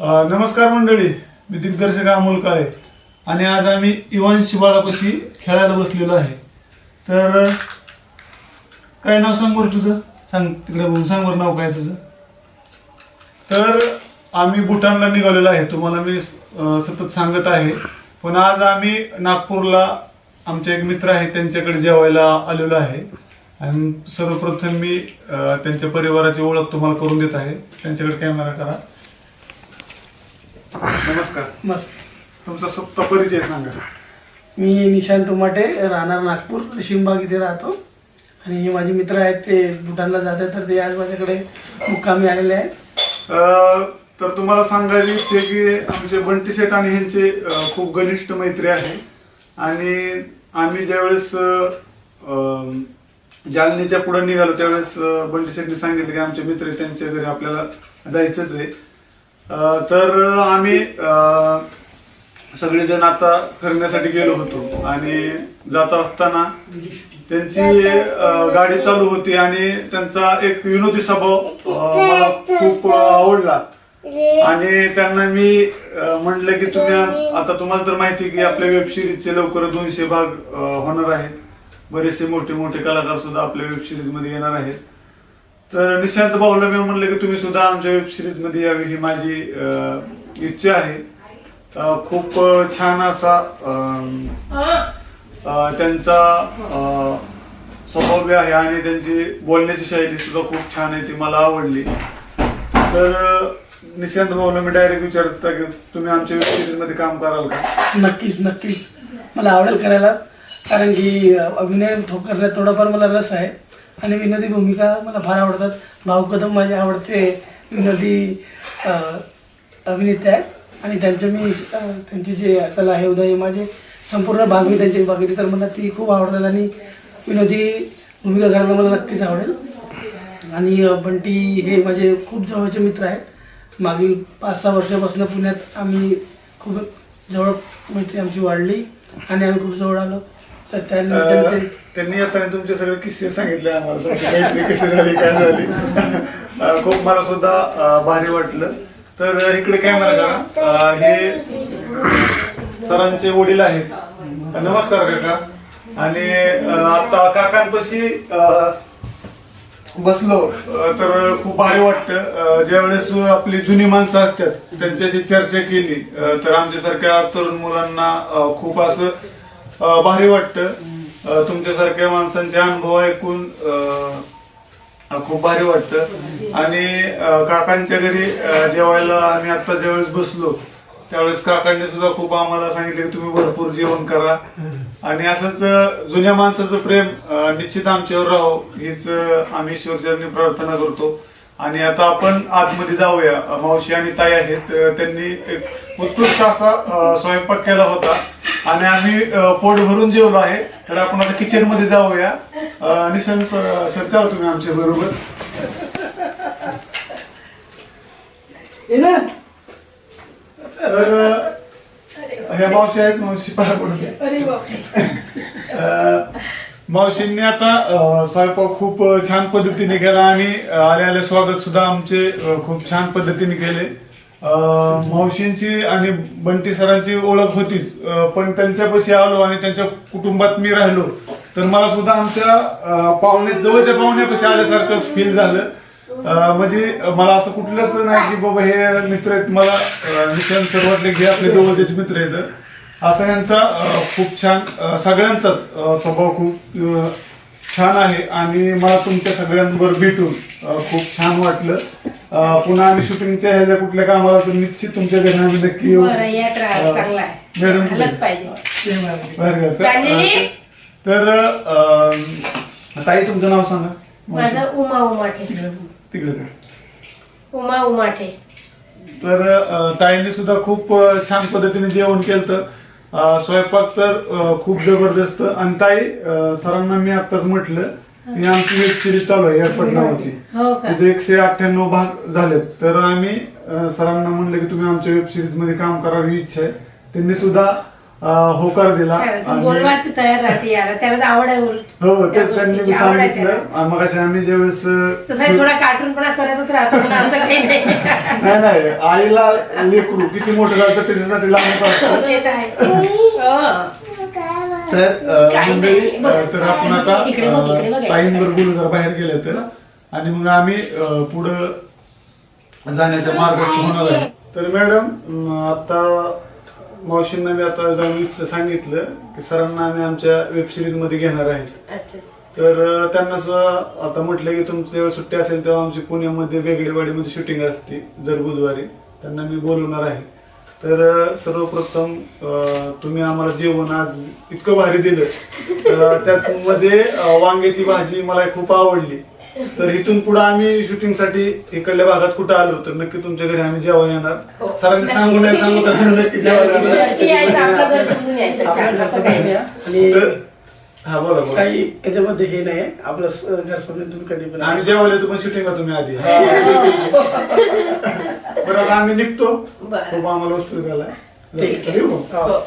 नमस्कार मंडळी, मी दिग्दर्शक अमोल काळे आणि आज आम्ही इव्हान शिबाळापाशी खेळायला बसलेलो आहे. तर काय नाव सांग बरं तुझं? सांग तिकडे बघून सांग बरं नाव काय तुझं. तर आम्ही भूटानला निघालेलो आहे, तुम्हाला मी सतत सांगत आहे. पण आज आम्ही नागपूरला आमचे एक मित्र आहेत त्यांच्याकडे जेवायला आलेलो आहे. आणि सर्वप्रथम मी त्यांच्या परिवाराची ओळख तुम्हाला करून देत आहे. त्यांच्याकडे कॅमेरा करा. नमस्कार. मस्त. तुमचा स्वतः परिचय सांगा. मी निशांत उमाटे, राहणार नागपूर, शिमबाग इथे राहतो. आणि हे माझे मित्र आहेत, ते भूटानला जातात, तर ते आज माझ्याकडे मुक्कामी आलेले आहेत. तर तुम्हाला सांगायची इच्छा आहे की आमचे बंटी शेठ आणि ह्यांचे खूप घनिष्ठ मैत्री आहे. आणि आम्ही ज्यावेळेस जालन्याच्या पुढे निघालो त्यावेळेस बंटी शेठने सांगितलं की आमचे मित्र त्यांच्या घरी आपल्याला जायचंच आहे. तर आम्ही सगळेजण आता फिरण्यासाठी गेलो होतो आणि जात असताना त्यांची गाडी चालू होती आणि त्यांचा एक विनोदी स्वभाव मला खूप आवडला. आणि त्यांना मी म्हटलं की तुम्ही आता तुम्हाला तर माहिती की आपल्या वेब सिरीजचे लवकर 200 भाग होणार आहेत. बरेचसे मोठे मोठे कलाकार सुद्धा आपल्या वेब सिरीज मध्ये येणार आहेत. तर निशांत भाऊला मी म्हणलं की तुम्ही सुद्धा आमच्या वेब सिरीज मध्ये यावी ही माझी इच्छा आहे. खूप छान असा त्यांचा स्वभाव आहे आणि त्यांची बोलण्याची शैली सुद्धा खूप छान आहे, ती मला आवडली. तर निशांत भाऊला मी डायरेक्ट विचारत की तुम्ही आमच्या वेब सिरीज मध्ये काम कराल का? नक्कीच नक्कीच मला आवडेल करायला, कारण की अभिनय करण्यात थोडाफार मला रस आहे आणि विनोदी भूमिका मला फार आवडतात. भाऊ कदम माझे आवडते विनोदी अभिनेते आहेत आणि त्यांचे जे चला हे उदय माझे संपूर्ण भाग मी त्यांची बघितली, तर मला ती खूप आवडतात आणि विनोदी भूमिका करायला मला नक्कीच आवडेल. आणि बंटी हे माझे खूप जवळचे मित्र आहेत. मागील 5-6 वर्षापासून पुण्यात आम्ही खूप जवळ मैत्री आमची वाढली आणि आम्ही खूप जवळ आलो. तर त्यांनी आता तुमचे सगळे किस्से सांगितले आम्हाला, मैत्री कशी झाली काय झाली. खूप मला सुद्धा भारी वाटलं. तर इकडे कॅमेरा करा. हे सरांचे वडील आहेत. नमस्कार काका. आणि आता काकांपाशी बसलो तर खूप भारी वाटतं. ज्यावेळेस आपली जुनी माणसं असतात त्यांच्याशी चर्चा केली तर आमच्यासारख्या तरुण मुलांना खूप असं भारी वाटतं. तुमच्यासारख्या माणसांचे अनुभव ऐकून खूप भारी वाटतं. आणि काकांच्या घरी जेवायला आम्ही आता ज्यावेळेस बसलो त्यावेळेस काकांनी सुद्धा खूप आम्हाला सांगितलं की तुम्ही भरपूर जेवण करा आणि असंच जुन्या माणसाचं प्रेम निश्चित आमच्यावर राहो हीच आम्ही ईश्वरचरणी प्रार्थना करतो. आणि आता आपण आतमध्ये जाऊया. मावशी आणि ताई आहेत, त्यांनी एक उत्कृष्ट असा स्वयंपाक केला होता आणि आम्ही पोट भरून जेवलो आहे. तर आपण आता किचन मध्ये जाऊया. निशांत सर चाल तुम्ही आमच्या बरोबर. तर ह्या मावशी आहेत, मावशी पाहा पडून. मावशींनी आता स्वयंपाक खूप छान पद्धतीने केला आणि आले आले स्वागत सुद्धा आमचे खूप छान पद्धतीने केले. मावशींची आणि बंटी सरांची ओळख होतीच, पण त्यांच्यापाशी आलो आणि त्यांच्या कुटुंबात मी राहिलो तर मला सुद्धा आमच्या जवळच्या पाहुण्यापाशी आल्यासारखं फील झालं. म्हणजे मला असं कुठलंच नाही की बाबा हे मित्र आहेत, मला निशांत सर वाटले की आपले जवळचेच मित्र आहेत. असा यांचा खूप छान सगळ्यांचाच स्वभाव खूप छान आहे आणि मला तुमच्या सगळ्यांबरोबर भेटून खूप छान वाटलं. पुन्हा आम्ही शूटिंगच्या ह्याच्या कुठल्या कामाला तर निश्चित तुमच्या घरी आम्ही नक्की येऊ. मॅडम तर ताई तुमचं नाव सांगा. माझं उमा उमाठे. तिकडे उमा उमाठे. तर ताईंनी सुद्धा खूप छान पद्धतीने जेवण केलं. स्वयंपाक तर खूप जबरदस्त. आणि ताई सरांना मी आताच म्हटलं की आमची वेब सिरीज चालू आहे एअरपोर्ट नावाची, तिथे 198 भाग झालेत. तर आम्ही सरांना म्हणलं की तुम्ही आमच्या वेब सिरीज मध्ये काम करावी इच्छा आहे. त्यांनी सुद्धा होकार दिला तू बोलवा ती तयार राहते यार, त्याला तर आवड आहे उलट. हो त्या तेच त्यांनी गोष्टीची आवड आहे त्याला. सांगितलं मग आम्ही ज्यावेळेस तसा थोडा कार्टूनपणा करतच राहतो पण असं काही नाही. नाही नाही आईला लेकरू किती मोठं झालं तर त्याच्यासाठी लांब असतं. ते तर आहे. हो. तर काही मंडळी नाही. बघ. तर आपण आता इकडे बघ, इकडे बघ. ताईंवर बोलून जरा बाहेर गेले तर आणि मग आम्ही पुढं जाण्याच्या मार्गात होणार आहे. तर मॅडम आता मावशींना मी आता जाऊन सांगितलं की सरांना आम्ही आमच्या वेब सिरीज मध्ये घेणार आहे. अच्छा. तर त्यांना सुद्धा आता म्हटलं की तुमची जेव्हा सुट्टी असेल तेव्हा आमची पुण्यामध्ये वेगळेवाडीमध्ये शूटिंग असते दर बुधवारी, त्यांना मी बोलवणार आहे. तर सर्वप्रथम तुम्ही आम्हाला जेवण आज इतकं भारी दिलं, त्यामध्ये वांग्याची भाजी मला खूप आवडली. तर इथून पुढे आम्ही शूटिंगसाठी इकडल्या भागात कुठं आलो तर नक्की तुमच्या घरी आम्ही जेवायला येणार. हो. सरांनी सांगू नाही सांगू तर आम्ही नक्की जेवायला येणार. नक्की यायचं, आपलं घर समजून यायचं. आपल्या छान. घरचं काही नाही आणि तर हा बोला बोला. काही याच्यामध्ये हे नाही, आपलं घर समजून तुम्ही कधी पण आम्ही जेवायला येतो पण शूटिंगला तुम्ही आधी या. बरं आता आम्ही निघतो. बरं. खूप आम्हाला वस्तू झाला. ठीक आहे. येऊ. हो.